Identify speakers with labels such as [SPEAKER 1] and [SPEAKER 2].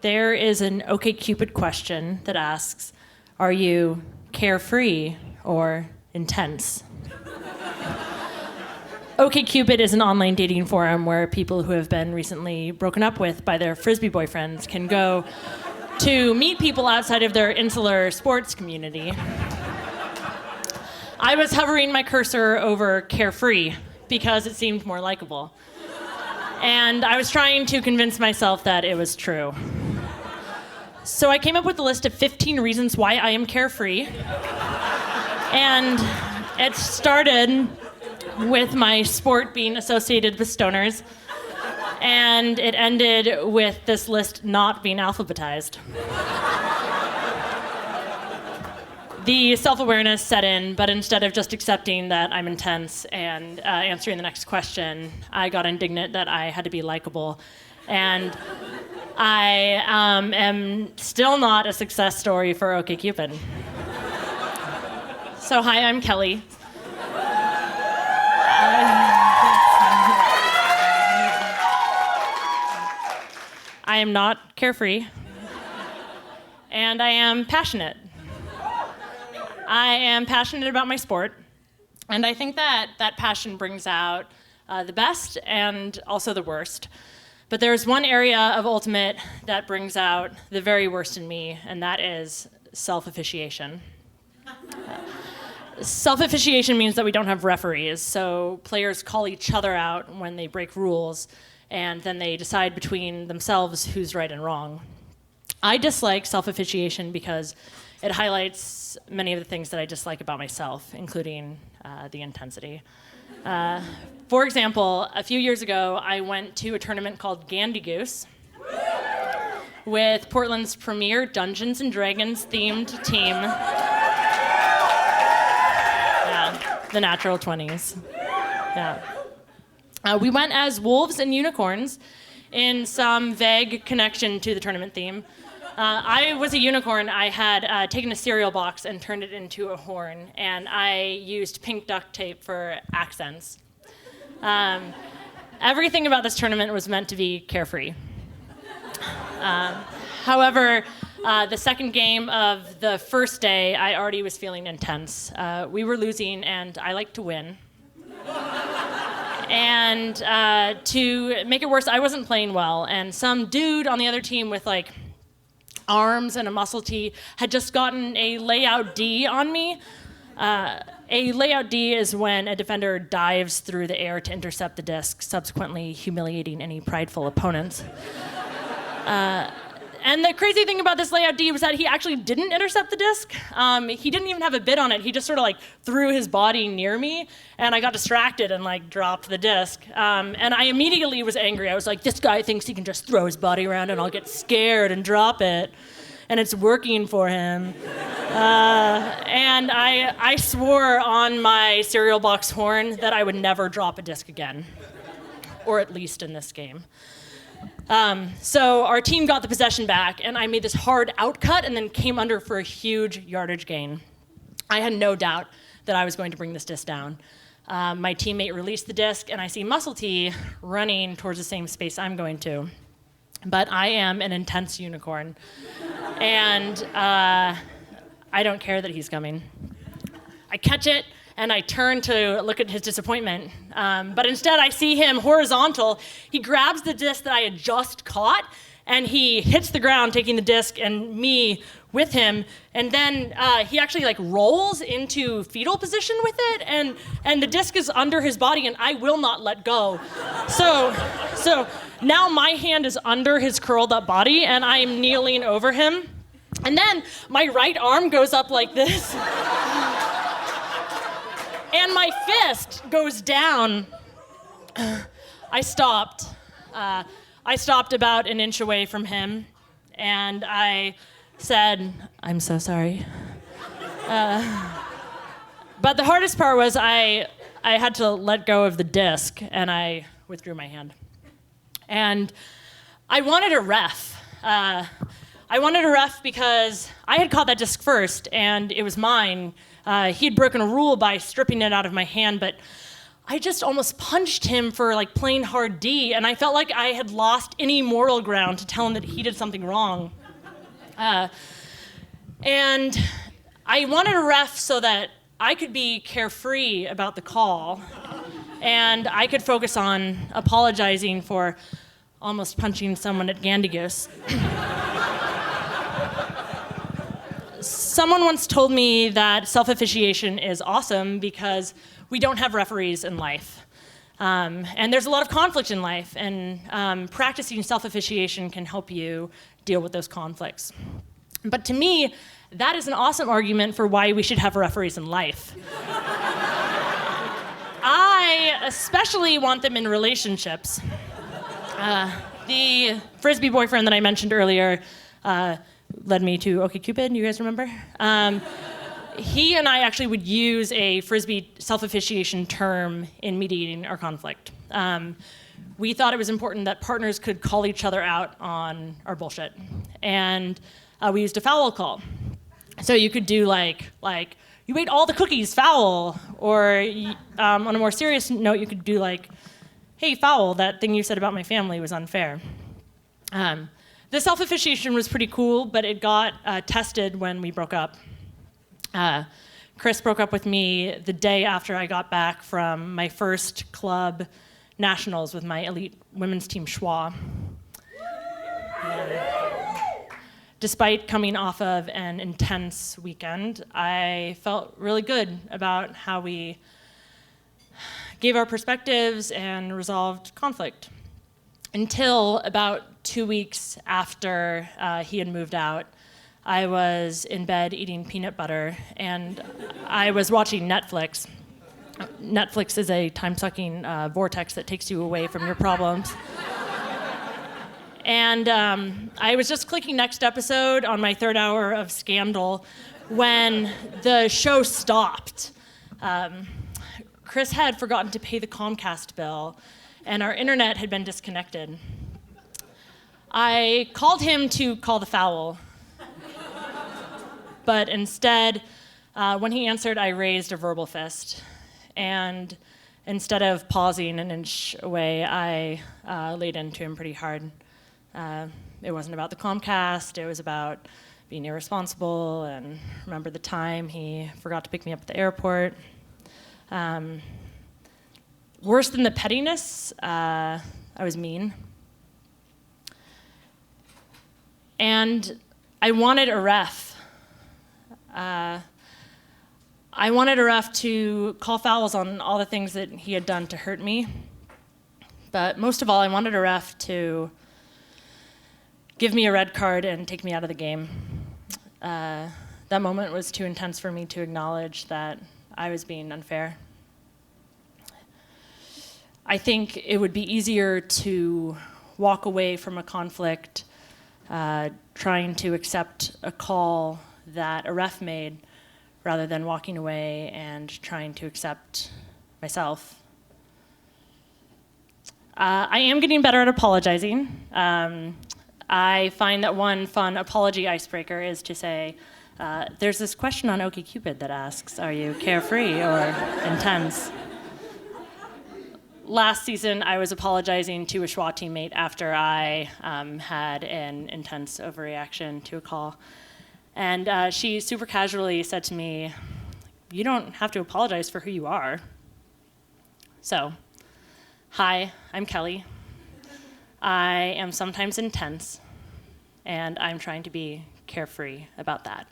[SPEAKER 1] there is an OkCupid question that asks, are you carefree or intense? OkCupid is an online dating forum where people who have been recently broken up with by their Frisbee boyfriends can go to meet people outside of their insular sports community. I was hovering my cursor over carefree because it seemed more likable. And I was trying to convince myself that it was true. So I came up with a list of 15 reasons why I am carefree. And it started with my sport being associated with stoners. And it ended with this list not being alphabetized. The self-awareness set in, but instead of just accepting that I'm intense and answering the next question, I got indignant that I had to be likable. And I am still not a success story for OkCupid. So hi, I'm Kelly. I am not carefree, and I am passionate. I am passionate about my sport, and I think that passion brings out the best and also the worst. But there's one area of Ultimate that brings out the very worst in me, and that is self-officiation. Self-officiation means that we don't have referees, so players call each other out when they break rules, and then they decide between themselves who's right and wrong. I dislike self-officiation because it highlights many of the things that I dislike about myself, including the intensity. For example, a few years ago, I went to a tournament called Gandy Goose with Portland's premier Dungeons & Dragons themed team. Yeah, the Natural 20s. Yeah. We went as wolves and unicorns in some vague connection to the tournament theme. I was a unicorn. I had taken a cereal box and turned it into a horn, and I used pink duct tape for accents. Everything about this tournament was meant to be carefree. However, the second game of the first day, I already was feeling intense. We were losing, and I like to win. And to make it worse, I wasn't playing well, and some dude on the other team with like arms and a muscle tee had just gotten a layout D on me. A layout D is when a defender dives through the air to intercept the disc, subsequently humiliating any prideful opponents. And the crazy thing about this layout D was that he actually didn't intercept the disc. He didn't even have a bid on it. He just sort of like threw his body near me, and I got distracted and like dropped the disc. And I immediately was angry. I was like, this guy thinks he can just throw his body around and I'll get scared and drop it. And it's working for him. And I swore on my cereal box horn that I would never drop a disc again, or at least in this game. So our team got the possession back, and I made this hard outcut and then came under for a huge yardage gain. I had no doubt that I was going to bring this disc down. My teammate released the disc, and I see Muscle T running towards the same space I'm going to. But I am an intense unicorn, and I don't care that he's coming. I catch it, and I turn to look at his disappointment. But instead, I see him horizontal. He grabs the disc that I had just caught, and he hits the ground, taking the disc and me with him. And then he actually like rolls into fetal position with it, and the disc is under his body, and I will not let go. So now my hand is under his curled up body, and I am kneeling over him. And then my right arm goes up like this. And my fist goes down. I stopped. I stopped about an inch away from him, and I said, "I'm so sorry." But the hardest part was I had to let go of the disc, and I withdrew my hand. And I wanted a ref. I wanted a ref because I had caught that disc first, and it was mine. He had broken a rule by stripping it out of my hand, but I just almost punched him for like playing hard D, and I felt like I had lost any moral ground to tell him that he did something wrong. And I wanted a ref so that I could be carefree about the call, and I could focus on apologizing for almost punching someone at Gandigoose. Someone once told me that self-officiation is awesome because we don't have referees in life. And there's a lot of conflict in life, and practicing self-officiation can help you deal with those conflicts. But to me, that is an awesome argument for why we should have referees in life. I especially want them in relationships. The Frisbee boyfriend that I mentioned earlier led me to OkCupid, you guys remember? He and I actually would use a Frisbee self-officiation term in mediating our conflict. We thought it was important that partners could call each other out on our bullshit. And we used a foul call. So you could do like you ate all the cookies, foul. Or on a more serious note, you could do like, hey, foul, that thing you said about my family was unfair. The self-officiation was pretty cool, but it got tested when we broke up. Chris broke up with me the day after I got back from my first club nationals with my elite women's team, Schwa. Despite coming off of an intense weekend, I felt really good about how we gave our perspectives and resolved conflict. Until about 2 weeks after he had moved out, I was in bed eating peanut butter, and I was watching Netflix. Netflix is a time-sucking vortex that takes you away from your problems. And I was just clicking next episode on my third hour of Scandal when the show stopped. Chris had forgotten to pay the Comcast bill, and our internet had been disconnected. I called him to call the foul, but instead, when he answered, I raised a verbal fist. And instead of pausing an inch away, I laid into him pretty hard. It wasn't about the Comcast, it was about being irresponsible, and remember the time he forgot to pick me up at the airport. Worse than the pettiness, I was mean. And I wanted a ref. I wanted a ref to call fouls on all the things that he had done to hurt me. But most of all, I wanted a ref to give me a red card and take me out of the game. That moment was too intense for me to acknowledge that I was being unfair. I think it would be easier to walk away from a conflict trying to accept a call that a ref made rather than walking away and trying to accept myself. I am getting better at apologizing. I find that one fun apology icebreaker is to say, there's this question on OkCupid that asks, are you carefree or intense? Last season, I was apologizing to a Schwa teammate after I had an intense overreaction to a call. And she super casually said to me, you don't have to apologize for who you are. So, hi, I'm Kelly. I am sometimes intense, and I'm trying to be carefree about that.